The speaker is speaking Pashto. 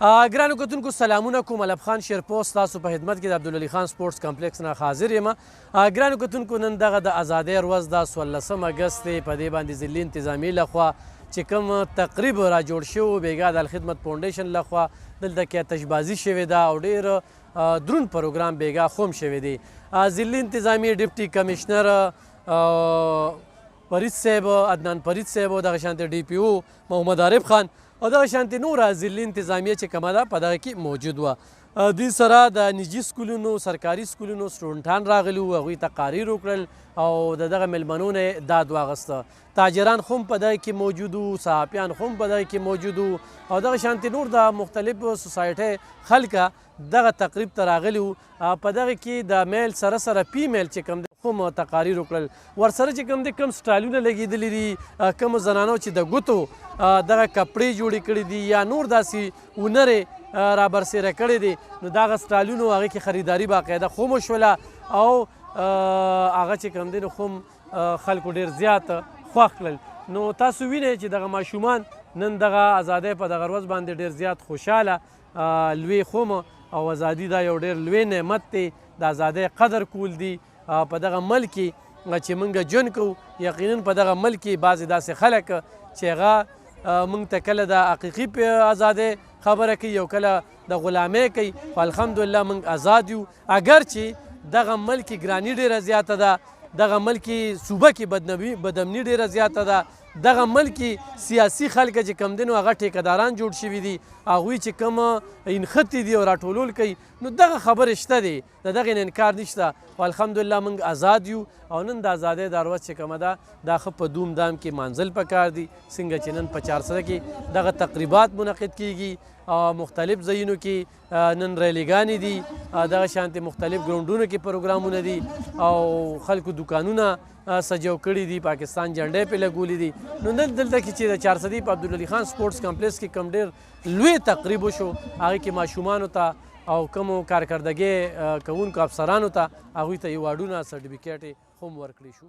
ګرانو کتونکو سلامونه کوم. علب خان شیرپوست تاسو په خدمت کې د عبدالعلي خان سپورټس کمپلیکس نه حاضر یم. ګرانو کتونکو نن دغه د ازادۍ ورځ ده 16 اګست دی. په دې باندې ضلعي انتظامیې لخوا چې کوم تقریب را جوړ شوی بیګا د الخدمت فاونډیشن لخوا دلته کې آتشبازي شوې ده او ډېر دروند پروګرام بیګا خوم شوی دی. ضلعي انتظامیې ډیپټي کمشنر فرید صاحب، عدنان فرید صاحب او دغه شانتې ډي پي او محمد عارف خان او دغه شانتې نوره ضلعي انتظامیه چې کومه ده په دغه کې موجود وه. دوی سره د نجي سکولونو، سرکاري سکولونو سټوډنټان راغلي وو، هغوی تقاریر وکړل او د دغه میلمنو نه داد واغسته. تاجران خو هم په دغه کې موجود وو، صحافیان خو هم په دغه کې موجود وو او دغه شانتې نور د مختلفو سوسایټۍ خلکه دغه تقریب ته راغلي وو. په دغه کې د میل سره سره فیمیل چې کوم کوم تقاریر وکړل، ورسره چې کوم دي کوم سټایلونه لګېدلي دي، کومو زنانو چې د ګوتو دغه کپړې جوړې کړي دي یا نور داسې هنرې رابرسېره کړی دی، نو دغه سټایلونو هغې کې خریداري باقاعده خوم وشوله او هغه چې کوم دی نو خوم خلکو ډېر زیات خوښ کړل. نو تاسو وینئ چې دغه ماشومان نن دغه ازادۍ په دغه ورځ باندې ډېر زیات خوشحاله لوی خوم او ازادي دا یو ډېر لوی نعمت دی. د ازادۍ قدر کول دي په دغه ملک کې چې موږ ژوند کوو. یقینا په دغه ملک کې بعضې داسې خلک چې هغه موږ ته کله د حقیقي ازادۍ خبره کوي او کله د غلامۍ کوي، خو الحمدلله موږ آزاد یو. اگر چې دغه ملک کې ګراني ډېره زیاته ده، دغه ملک کې صوبه کې بدامني ډېره زیاته ده، دغه ملک کې سیاسي خلک چې کم دي نو هغه ټیکهداران جوړ شوي دي، هغوی چې کوم انښتې دي او راټولول کوي، نو دغه خبرې شته دی، د دغې نه انکار نشته. او الحمدلله موږ آزاد یو او نن د ازادۍ دا ورځ چې کومه ده دا ښه په دوم دام کې مانځل پکار دي. څنګه چې نن په چارسده کې دغه تقریبات منعقد کیږي او مختلف ځایونو کې نن ریلیګانې دي، دغه شانتې مختلف ګراونډونو کې پروګرامونه دي او خلکو دوکانونه سجاو کړي دي، پاکستان جنډې پې لګولي دي. نو نن دلته کې چې د چارسدي په عبدالعلي خان سپورټس کمپلیکس کې کوم ډېر لوی تقریب وشو، هغې کې ماشومانو ته او کومو کارکردګۍ کوونکو افسرانو ته هغوی ته ایوارډونه، سرټیفیکیټ هم ورکړی شو.